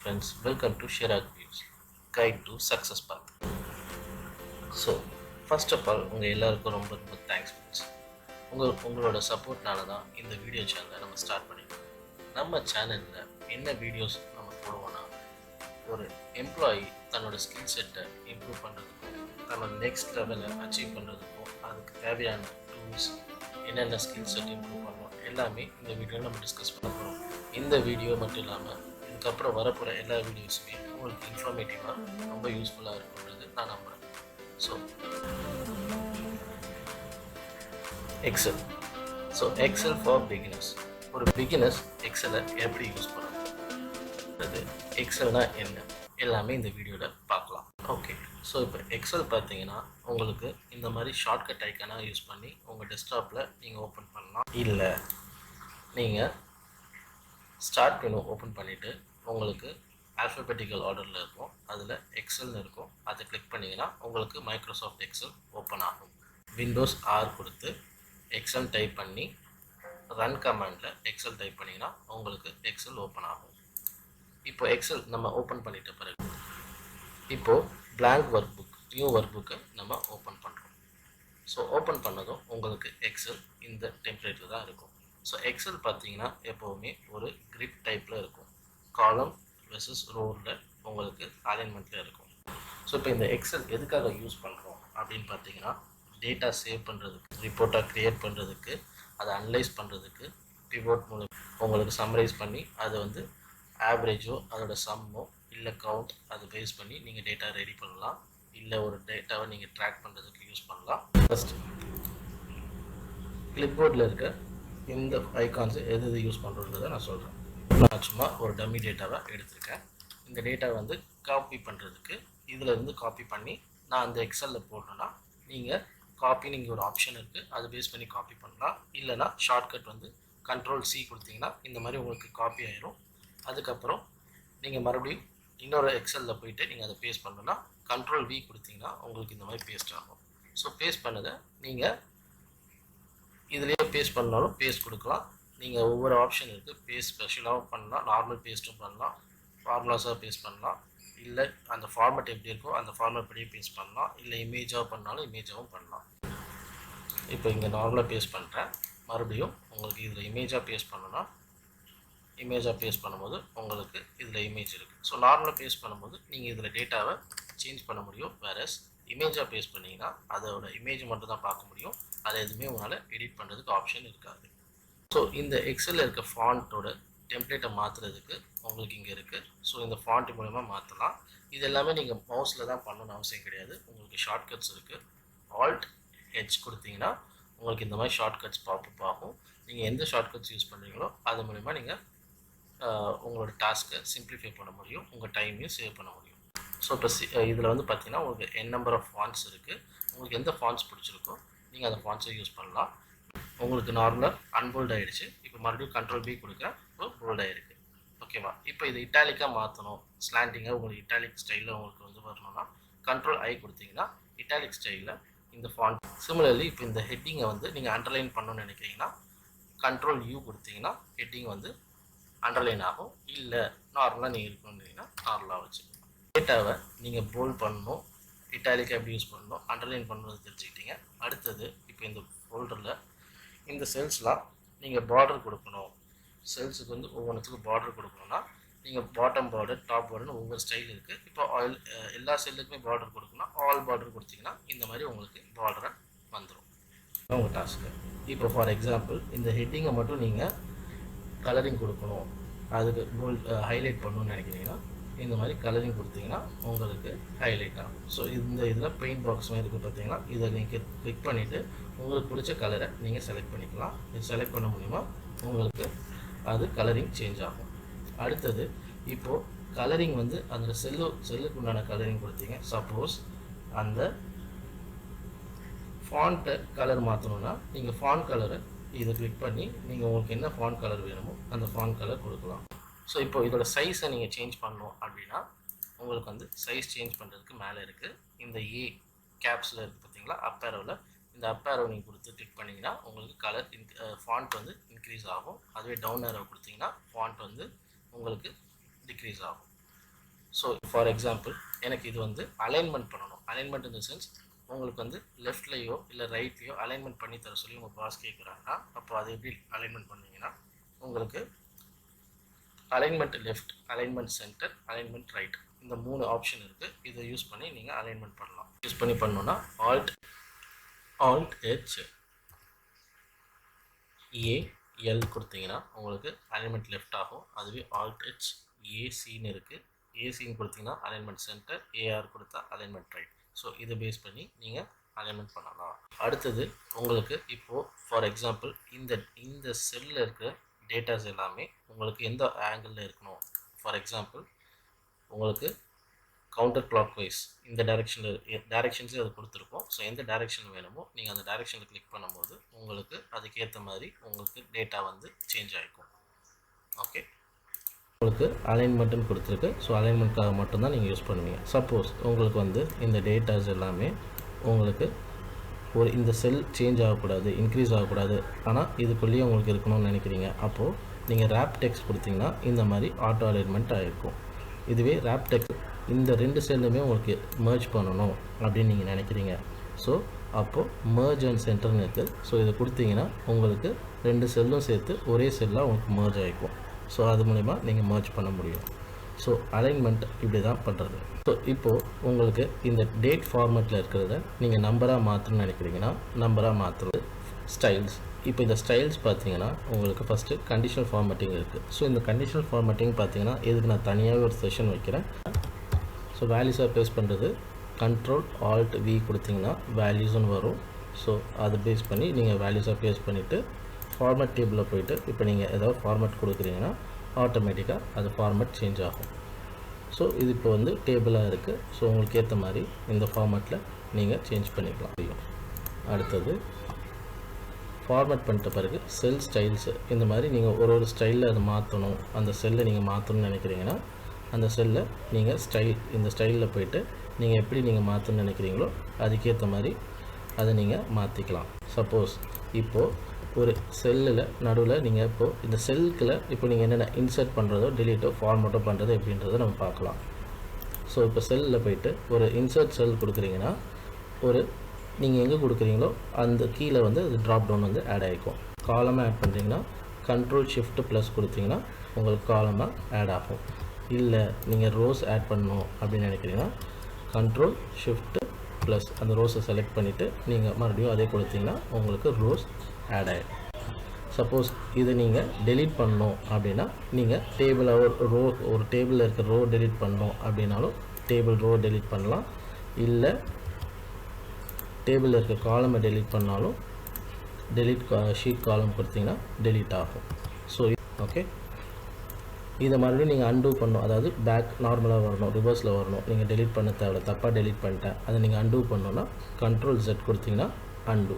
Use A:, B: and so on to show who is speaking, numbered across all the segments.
A: Friends, welcome to Shirag Views Guide to Success Path. So first of all உங்கள் எல்லாருக்கும் ரொம்ப ரொம்ப thanks friends. உங்களோட சப்போர்ட்னால தான் இந்த வீடியோ சேனலை நம்ம ஸ்டார்ட் பண்ணியிருக்கோம். நம்ம சேனலில் என்ன வீடியோஸ் நம்ம போடுவோன்னா, ஒரு எம்ப்ளாயி தன்னோட ஸ்கில் செட்டை இம்ப்ரூவ் பண்ணுறதுக்கும் தன்னோட நெக்ஸ்ட் லெவலை அச்சீவ் பண்ணுறதுக்கும் அதுக்கு தேவையான டூல்ஸ், என்னென்ன ஸ்கில் செட் இம்ப்ரூவ் பண்ணணும் எல்லாமே இந்த வீடியோவில் நம்ம டிஸ்கஸ் பண்ண போகிறோம். இந்த வீடியோ மட்டும் இல்லாமல் இதுக்கப்புறம் வரப்போகிற எல்லா வீடியோஸுமே உங்களுக்கு இன்ஃபர்மேட்டிவாக ரொம்ப யூஸ்ஃபுல்லாக இருக்குன்றது நான் நம்புகிறேன். So Excel for beginners. ஒரு பிகினர்ஸ் எக்ஸலை எப்படி யூஸ் பண்ணுறது, எக்ஸல்னா என்ன, எல்லாமே இந்த வீடியோவில் பார்க்கலாம். ஓகே, ஸோ இப்போ எக்ஸல் பார்த்தீங்கன்னா உங்களுக்கு இந்த மாதிரி ஷார்ட்கட் ஐக்கானாக யூஸ் பண்ணி உங்கள் டெஸ்க்டாப்பில் நீங்கள் ஓப்பன் பண்ணலாம். இல்லை நீங்கள் ஸ்டார்ட் மெனு ஓப்பன் பண்ணிவிட்டு உங்களுக்கு ஆல்ஃபபெட்டிக்கல் ஆர்டரில் இருக்கும், அதில் எக்ஸல்னு இருக்கும், அதை கிளிக் பண்ணிங்கன்னா உங்களுக்கு மைக்ரோசாஃப்ட் எக்ஸல் ஓப்பன் ஆகும். விண்டோஸ் ஆர் கொடுத்து எக்ஸல் டைப் பண்ணி ரன் கமாண்டில் எக்ஸல் டைப் பண்ணிங்கன்னா உங்களுக்கு எக்ஸல் ஓப்பன் ஆகும். இப்போ எக்ஸல் நம்ம ஓப்பன் பண்ணிட்ட பிறகு இப்போது பிளாங்க் ஒர்க் புக், நியூ ஒர்க் புக்கை நம்ம ஓப்பன் பண்ணுறோம். ஸோ ஓப்பன் பண்ணதும் உங்களுக்கு எக்ஸல் இந்த டெம்ப்ளேட்டில் தான் இருக்கும். ஸோ எக்ஸல் பார்த்தீங்கன்னா எப்போவுமே ஒரு கிரிட் டைப்பில் இருக்கும், காலம் வெர்சஸ் ரோவில் உங்களுக்கு அலைன்மெண்ட்டில் இருக்கும். ஸோ இப்போ இந்த எக்ஸல் எதுக்காக யூஸ் பண்ணுறோம் அப்படின்னு பார்த்தீங்கன்னா, டேட்டா சேவ் பண்ணுறதுக்கு, ரிப்போர்ட்டாக க்ரியேட் பண்ணுறதுக்கு, அதை அனலைஸ் பண்ணுறதுக்கு, பிவோட் மூலம் உங்களுக்கு சம்மரைஸ் பண்ணி அதை வந்து ஆவரேஜோ அதோட சம்மோ இல்லை கவுண்ட் அதை பேஸ் பண்ணி நீங்கள் டேட்டா ரெடி பண்ணலாம். இல்லை ஒரு டேட்டாவை நீங்கள் ட்ராக் பண்ணுறதுக்கு யூஸ் பண்ணலாம். ஃபஸ்ட் கிளிப்போர்டில் இருக்க இந்த ஐகான்ஸ் எது யூஸ் பண்ணுறதுன்றதை நான் சொல்கிறேன். நான் சும்மா ஒரு டம்மி டேட்டாவை எடுத்திருக்கேன். இந்த டேட்டாவை வந்து காப்பி பண்ணுறதுக்கு இதில் இருந்து காப்பி பண்ணி நான் அந்த எக்ஸலில் போட்டேன்னா, நீங்கள் காப்பின்னு இங்கே ஒரு ஆப்ஷன் இருக்குது, அதை பேஸ் பண்ணி காப்பி பண்ணலாம். இல்லைனா ஷார்ட்கட் வந்து Ctrl+C கொடுத்தீங்கன்னா இந்த மாதிரி உங்களுக்கு காப்பி ஆயிரும். அதுக்கப்புறம் நீங்கள் மறுபடியும் இன்னொரு எக்ஸலில் போயிட்டு நீங்கள் அதை பேஸ்ட் பண்ணணும்னா Ctrl+V கொடுத்தீங்கன்னா உங்களுக்கு இந்த மாதிரி பேஸ்ட் ஆகும். ஸோ பேஸ்ட் பண்ணதை நீங்கள் இதுலேயே பேஸ்ட் பண்ணாலும் பேஸ்ட் கொடுக்கலாம். நீங்கள் ஒவ்வொரு ஆப்ஷன் இருக்குது, பேஸ்ட் ஸ்பெஷலாகவும் பண்ணலாம், நார்மல் பேஸ்ட்டும் பண்ணலாம், ஃபார்முலாஸாக பேஸ்ட் பண்ணலாம், இல்லை அந்த ஃபார்மேட் எப்படி இருக்கோ அந்த ஃபார்மேட் படியே பேஸ்ட் பண்ணலாம், இல்லை இமேஜாக பண்ணாலும் இமேஜாகவும் பண்ணலாம். இப்போ இங்கே நார்மலாக பேஸ்ட் பண்ணுறேன். மறுபடியும் உங்களுக்கு இதில் இமேஜாக பேஸ்ட் பண்ணணும்னா இமேஜாக பேஸ்ட் பண்ணும்போது உங்களுக்கு இதில் இமேஜ் இருக்குது. ஸோ நார்மலாக பேஸ்ட் பண்ணும்போது நீங்கள் இதில் டேட்டாவை சேஞ்ச் பண்ண முடியும். வேறஸ் இமேஜாக பேஸ்ட் பண்ணிங்கன்னா அதோட இமேஜ் மட்டும் தான் பார்க்க முடியும், அதை எதுவுமே உங்களால் எடிட் பண்ணுறதுக்கு ஆப்ஷன் இருக்காது. ஸோ இந்த எக்ஸலில் இருக்க ஃபாண்ட்டோட டெம்ப்ளேட்டை மாற்றுறதுக்கு உங்களுக்கு இங்கே இருக்குது. ஸோ இந்த ஃபாண்ட் மூலமாக மாற்றலாம். இது எல்லாமே நீங்கள் மவுஸில் தான் பண்ணணும்னு அவசியம் கிடையாது. உங்களுக்கு ஷார்ட்கட்ஸ் இருக்குது. Alt+H கொடுத்தீங்கன்னா உங்களுக்கு இந்த மாதிரி ஷார்ட்கட்ஸ் பாப்பப் ஆகும். நீங்கள் எந்த ஷார்ட்கட்ஸ் யூஸ் பண்ணுறீங்களோ அது மூலிமா நீங்கள் உங்களோட டாஸ்க்கை சிம்பிளிஃபை பண்ண முடியும், உங்கள் டைமையும் சேவ் பண்ண முடியும். ஸோ இப்போ இதில் வந்து பார்த்தீங்கன்னா உங்களுக்கு n நம்பர் ஆஃப் ஃபாண்ட்ஸ் இருக்குது. உங்களுக்கு எந்த ஃபாண்ட்ஸ் பிடிச்சிருக்கோ நீங்கள் அந்த ஃபாண்ட்ஸை யூஸ் பண்ணலாம். உங்களுக்கு நார்மலாக அன்போல்ட் ஆகிடுச்சு. இப்போ மறுபடியும் Ctrl+B கொடுக்குறேன், இப்போ போல்ட் ஆகிருக்கு. ஓகேவா? இப்போ இது இட்டாலிக்காக மாற்றணும், ஸ்லாண்டிங்காக உங்களுக்கு இட்டாலிக் ஸ்டைலில் உங்களுக்கு வந்து வரணும்னா Ctrl+I கொடுத்தீங்கன்னா இட்டாலிக் ஸ்டைலில் இந்த ஃபாண்ட். சிமிலர்லி இப்போ இந்த ஹெட்டிங்கை வந்து நீங்கள் அண்டர்லைன் பண்ணணும்னு நினைக்கிறீங்கன்னா Ctrl+U கொடுத்தீங்கன்னா ஹெட்டிங் வந்து அண்டர்லைன் ஆகும். இல்லை நார்மலாக நீங்கள் இருக்கணும்னா நார்மலாக வச்சு டேட்டாவை நீங்கள் போல்ட் பண்ணணும், இட்டாலிக்காக எப்படி யூஸ் பண்ணணும், அண்டர்லைன் பண்ணுறது தெரிஞ்சுக்கிட்டீங்க. அடுத்தது இப்போ இந்த ஃபோல்டரில் இந்த செல்ஸ்லாம் நீங்கள் பார்டர் கொடுக்கணும். செல்ஸுக்கு வந்து ஒவ்வொன்றுத்துக்கும் பார்டர் கொடுக்கணும்னா நீங்கள் பாட்டம் பார்டர், டாப் பார்டர்னு ஒவ்வொரு ஸ்டைல் இருக்குது. இப்போ எல்லா செல்லுக்குமே பார்டர் கொடுக்கணும், ஆல் பார்டர் கொடுத்தீங்கன்னா இந்த மாதிரி உங்களுக்கு பார்டரை வந்துடும் உங்கள் டாஸ்க்கு. இப்போ ஃபார் எக்ஸாம்பிள் இந்த ஹெட்டிங்கை மட்டும் நீங்கள் கலரிங் கொடுக்கணும், அதுக்கு ஹைலைட் பண்ணணும்னு நினைக்கிறீங்கன்னா இந்த மாதிரி கலரிங் கொடுத்தீங்கன்னா உங்களுக்கு ஹைலைட் ஆகும். ஸோ இந்த இதில் பெயிண்ட் பாக்ஸ் மாதிரி இருக்குது பார்த்தீங்கன்னா, இதை நீங்கள் கிளிக் பண்ணிவிட்டு உங்களுக்கு பிடிச்ச கலரை நீங்கள் செலக்ட் பண்ணிக்கலாம். இது செலக்ட் பண்ண மூலிமா உங்களுக்கு அது கலரிங் சேஞ்ச் ஆகும். அடுத்தது இப்போது கலரிங் வந்து அந்த செல்லுக்கு உண்டான கலரிங் கொடுத்தீங்க. சப்போஸ் அந்த ஃபாண்ட்டை கலர் மாற்றணுன்னா நீங்கள் ஃபாண்ட் கலரை இதை கிளிக் பண்ணி நீங்கள் உங்களுக்கு என்ன ஃபாண்ட் கலர் வேணுமோ அந்த ஃபாண்ட் கலர் கொடுக்கலாம். ஸோ இப்போ இதோட சைஸை நீங்கள் சேஞ்ச் பண்ணணும் அப்படின்னா உங்களுக்கு வந்து சைஸ் சேஞ்ச் பண்ணுறதுக்கு மேலே இருக்குது இந்த ஏ கேப்ஸில் இருக்குது பார்த்தீங்களா, அப் ஏரோவில். இந்த அப் ஏரோ நீங்கள் கொடுத்து கிளிக் பண்ணிங்கன்னா உங்களுக்கு கலர் ஃபாண்ட் வந்து இன்க்ரீஸ் ஆகும். அதுவே டவுன் ஏரோ கொடுத்தீங்கன்னா ஃபாண்ட் வந்து உங்களுக்கு டிக்ரீஸ் ஆகும். ஸோ ஃபார் எக்ஸாம்பிள் எனக்கு இது வந்து அலைன்மெண்ட் பண்ணணும். அலைன்மெண்ட் இன் த சென்ஸ் உங்களுக்கு வந்து லெஃப்ட்லேயோ இல்லை ரைட்லேயோ அலைன்மெண்ட் பண்ணி தர சொல்லி உங்கள் பாஸ் கேட்குறாங்கன்னா அப்போ அதை எப்படி அலைன்மெண்ட் பண்ணுவீங்கன்னா உங்களுக்கு alignment left, alignment centre, alignment right இந்த 3 ஆப்ஷன் இருக்குது. இதை யூஸ் பண்ணி நீங்கள் அலைன்மெண்ட் பண்ணலாம். யூஸ் பண்ணி பண்ணணுன்னா ஆல்ட் ஹெச் ஏஎல் கொடுத்தீங்கன்னா உங்களுக்கு அலைன்மெண்ட் லெஃப்ட் ஆகும். அதுவே ஆல்ட் ஹெச் ஏசின்னு இருக்குது. ஏசின்னு கொடுத்தீங்கன்னா அலைன்மெண்ட் சென்டர், ஏஆர் கொடுத்தா அலைன்மெண்ட் ரைட். ஸோ இதை பேஸ் பண்ணி நீங்கள் அலைன்மெண்ட் பண்ணலாம். அடுத்தது உங்களுக்கு இப்போது ஃபார் எக்ஸாம்பிள் இந்த செல்லில் இருக்கிற டேட்டாஸ் எல்லாமே உங்களுக்கு எந்த ஆங்கிளில் இருக்கணும். ஃபார் எக்ஸாம்பிள் உங்களுக்கு கவுண்டர் கிளாக் வைஸ் இந்த டைரெக்ஷன்ஸே அது கொடுத்துருக்கோம். ஸோ எந்த டைரெக்ஷன் வேணுமோ நீங்கள் அந்த டைரெக்ஷனில் கிளிக் பண்ணும்போது உங்களுக்கு அதுக்கேற்ற மாதிரி உங்களுக்கு டேட்டா வந்து சேஞ்ச் ஆகிக்கும். ஓகே, உங்களுக்கு அலைன்மெண்ட்டுன்னு கொடுத்துருக்கு. ஸோ அலைன்மெண்ட்காக மட்டும்தான் நீங்கள் யூஸ் பண்ணுவீங்க. சப்போஸ் உங்களுக்கு வந்து இந்த டேட்டாஸ் எல்லாமே உங்களுக்கு ஒரு இந்த செல் சேஞ்ச் ஆகக்கூடாது, இன்க்ரீஸ் ஆகக்கூடாது, ஆனால் இதுக்குள்ளேயே உங்களுக்கு இருக்கணும்னு நினைக்கிறீங்க. அப்போது நீங்கள் ரேப் டெக்ஸ்ட் கொடுத்தீங்கன்னா இந்த மாதிரி ஆட்டோ அலைன்மெண்ட் ஆகிருக்கும். இதுவே ரேப் டெக்ஸ்ட் இந்த 2 செல்லுமே உங்களுக்கு மர்ஜ் பண்ணணும் அப்படின்னு நீங்கள் நினைக்கிறீங்க. ஸோ அப்போது மர்ஜ் அண்ட் சென்டர்னு இருக்குது. ஸோ இதை கொடுத்தீங்கன்னா உங்களுக்கு 2 செல்லும் சேர்த்து ஒரே செல்லாக உங்களுக்கு மர்ஜ் ஆகிக்கும். ஸோ அது மூலிமா நீங்கள் மர்ஜ் பண்ண முடியும். ஸோ அலைன்மெண்ட் இப்படி தான் பண்ணுறது. ஸோ இப்போது உங்களுக்கு இந்த டேட் ஃபார்மேட்டில் இருக்கிறத நீங்கள் நம்பராக மாற்றணும்னு நினைக்கிறீங்கன்னா நம்பராக மாற்றுறது. ஸ்டைல்ஸ், இப்போ இந்த ஸ்டைல்ஸ் பார்த்தீங்கன்னா உங்களுக்கு ஃபஸ்ட்டு கண்டிஷனல் ஃபார்மேட்டிங் இருக்குது. ஸோ இந்த கண்டிஷனல் ஃபார்மேட்டிங் பார்த்தீங்கன்னா இதுக்கு நான் தனியாகவே ஒரு செஷன் வைக்கிறேன். ஸோ வேல்யூஸாக பேஸ் பண்ணுறது Ctrl+Alt+V கொடுத்தீங்கன்னா வேல்யூஸ்ன்னு வரும். ஸோ அதை பேஸ் பண்ணி நீங்கள் வேல்யூஸாக பேஸ் பண்ணிவிட்டு ஃபார்மேட் டேபிளில் போய்ட்டு இப்போ நீங்கள் ஏதாவது ஃபார்மேட் கொடுக்குறீங்கன்னா ஆட்டோமேட்டிக்காக அது ஃபார்மேட் சேஞ்ச் ஆகும். ஸோ இது இப்போ வந்து டேபிளாக இருக்குது. ஸோ உங்களுக்கு ஏற்ற மாதிரி இந்த ஃபார்மேட்டில் நீங்கள் சேஞ்ச் பண்ணிக்கலாம். அடுத்தது ஃபார்மேட் பண்ணிட்ட பிறகு செல் ஸ்டைல்ஸு, இந்த மாதிரி நீங்கள் ஒரு ஸ்டைலில் அதை மாற்றணும், அந்த செல்லை நீங்கள் மாற்றணும்னு நினைக்கிறீங்கன்னா அந்த செல்லை நீங்கள் இந்த ஸ்டைலில் போய்ட்டு நீங்கள் எப்படி நீங்கள் மாற்றணும்னு நினைக்கிறீங்களோ அதுக்கேற்ற மாதிரி அதை நீங்கள் மாற்றிக்கலாம். சப்போஸ் இப்போது ஒரு செல்லில் நடுவில் நீங்கள் இப்போது இந்த செல்லுக்குள்ள இப்போ நீங்கள் என்னென்ன இன்சர்ட் பண்ணுறதோ டெலீட்டோ ஃபார்மேட்டோ பண்ணுறதோ எப்படின்றத நம்ம பார்க்கலாம். ஸோ இப்போ செல்லில் போய்ட்டு ஒரு இன்சர்ட் செல் கொடுக்குறீங்கன்னா நீங்கள் எங்கே கொடுக்குறீங்களோ அந்த கீழே வந்து அது ட்ராப் டவுன் வந்து ஆட் ஆகிக்கும். காலமாக ஆட் பண்ணுறீங்கன்னா Ctrl+Shift+ கொடுத்தீங்கன்னா உங்களுக்கு காலமாக ஆட் ஆகும். இல்லை நீங்கள் ரோஸ் ஆட் பண்ணணும் அப்படின்னு நினைக்கிறீங்கன்னா Ctrl+Shift+ அந்த ரோஸை செலக்ட் பண்ணிவிட்டு நீங்கள் மறுபடியும் அதே கொடுத்தீங்கன்னா உங்களுக்கு ரோஸ் ஆட் ஆகிடும். சப்போஸ் இதை நீங்கள் டெலீட் பண்ணணும் அப்படின்னா நீங்கள் ஒரு டேபிளில் இருக்க ரோ டெலீட் பண்ணணும் அப்படின்னாலும் டேபிள் ரோ டெலீட் பண்ணலாம். இல்லை டேபிளில் இருக்க காலமை டெலீட் பண்ணாலும் ஷீட் காலம் கொடுத்தீங்கன்னா டெலீட் ஆகும். ஸோ ஓகே, இதை மறுபடியும் நீங்கள் அன்டூ பண்ணணும். அதாவது பேக் நார்மலாக வரணும், ரிவர்ஸில் வரணும். நீங்கள் டெலீட் பண்ண தேவை, தப்பாக டெலீட் பண்ணிட்டேன், அதை நீங்கள் அன்டூ பண்ணணுன்னா Ctrl+Z கொடுத்தீங்கன்னா அன்டூ.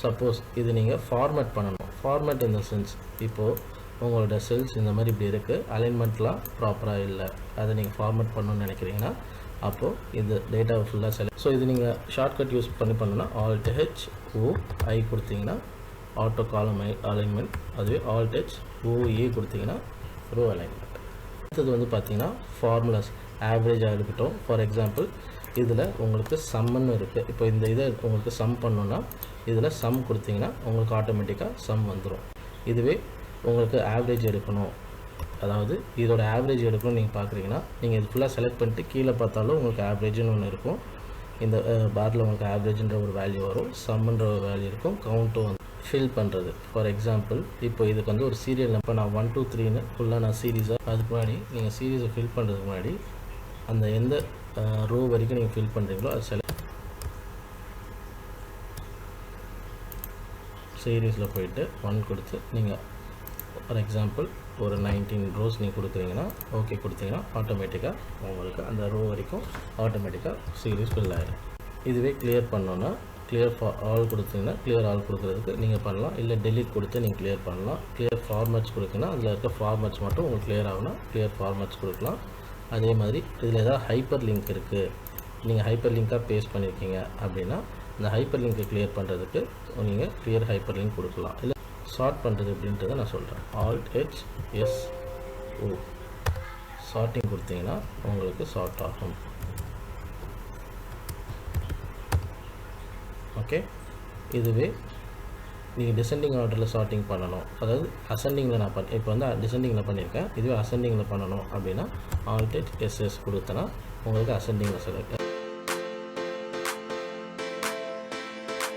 A: சப்போஸ் இது நீங்கள் ஃபார்மேட் பண்ணணும். ஃபார்மேட் இந்த சென்ஸ் இப்போது உங்களோட செல்ஸ் இந்த மாதிரி இப்படி இருக்குது, அலைன்மெண்ட்லாம் ப்ராப்பராக இல்லை, அதை நீங்கள் ஃபார்மேட் பண்ணணும்னு நினைக்கிறீங்கன்னா அப்போது இந்த டேட்டாவை ஃபுல்லாக செலக்ட். ஸோ இது நீங்கள் ஷார்ட்கட் யூஸ் பண்ணணும்னா Alt+H+O+I கொடுத்தீங்கன்னா ஆட்டோ காலம் அலைன்மெண்ட். அதுவே Alt+H+O+A கொடுத்தீங்கன்னா ரோ அலைன்மெண்ட். அடுத்தது வந்து பார்த்தீங்கன்னா ஃபார்முலாஸ், ஆவரேஜாக இருக்கட்டும். ஃபார் எக்ஸாம்பிள் இதில் உங்களுக்கு சம்முன்னு இருக்குது. இப்போ இந்த இதை உங்களுக்கு சம் பண்ணணுன்னா இதில் சம் கொடுத்தீங்கன்னா உங்களுக்கு ஆட்டோமேட்டிக்காக சம் வந்துடும். இதுவே உங்களுக்கு ஆவரேஜ் எடுக்கணும், அதாவது இதோட ஆவரேஜ் எடுக்கணும்னு நீங்கள் பார்க்குறீங்கன்னா நீங்கள் இது ஃபுல்லாக செலக்ட் பண்ணிட்டு கீழே பார்த்தாலும் உங்களுக்கு ஆவரேஜ்னு ஒன்று இருக்கும். இந்த பாரில் உங்களுக்கு ஆவரேஜ்ன்ற ஒரு வேல்யூ வரும், சம்ன்ற ஒரு வேல்யூ இருக்கும், கவுண்ட்டும் வந்து ஃபில் பண்ணுறது. ஃபார் எக்ஸாம்பிள் இப்போ இதுக்கு வந்து ஒரு சீரியல் நம்பர் நான் 1 2 3ன்னு ஃபுல்லாக நான் சீரீஸாக, அதுக்கு முன்னாடி நீங்கள் சீரீஸை ஃபில் பண்ணுறதுக்கு முன்னாடி அந்த எந்த ரோ வரைக்கும் நீங்கள் ஃபில் பண்ணுறீங்களோ அது சீரீஸில் போயிட்டு 1 கொடுத்து நீங்கள் ஃபார் எக்ஸாம்பிள் ஒரு 19 ரோஸ் நீங்கள் கொடுக்குறீங்கன்னா ஓகே கொடுத்தீங்கன்னா ஆட்டோமேட்டிக்காக உங்களுக்கு அந்த ரோ வரைக்கும் ஆட்டோமேட்டிக்காக சீரீஸ் ஃபில் ஆகிடும். இதுவே கிளியர் பண்ணோன்னா கிளியர் ஆல் கொடுத்தீங்கன்னா கிளியர் ஆல் கொடுக்குறதுக்கு நீங்கள் பண்ணலாம். இல்லை டெலீட் கொடுத்து நீங்கள் கிளியர் பண்ணலாம். கிளியர் ஃபார்மேட்ஸ் கொடுத்தீங்கன்னா அதில் இருக்க ஃபார்மேட்ஸ் மட்டும் உங்களுக்கு கிளியர் ஆகுனா கிளியர் ஃபார்மேட்ஸ் கொடுக்கலாம். அதே மாதிரி இதில் ஏதாவது ஹைப்பர் லிங்க் இருக்குது, நீங்கள் ஹைப்பர் லிங்காக பேஸ்ட் பண்ணியிருக்கீங்க அப்படின்னா இந்த ஹைப்பர் லிங்க்கை கிளியர் பண்ணுறதுக்கு நீங்கள் கிளியர் ஹைப்பர் லிங்க் கொடுக்கலாம். இல்லை ஷார்ட் பண்ணுறது அப்படின்றத நான் சொல்கிறேன். Alt+H+O சார்ட்டிங் கொடுத்தீங்கன்னா உங்களுக்கு சார்ட் ஆகும். ஓகே, இதுவே நீங்கள் டிசெண்டிங் ஆர்டரில் சார்ட்டிங் பண்ணணும், அதாவது அசெண்டிங்கில் நான் இப்போ வந்து டிசெண்டிங்கில் பண்ணியிருக்கேன். இதுவே அசெண்டிங்கில் பண்ணணும் அப்படின்னா ஆல்டேட் எஸ்எஸ் கொடுத்தனா உங்களுக்கு அசெண்டிங்கில் செலக்ட்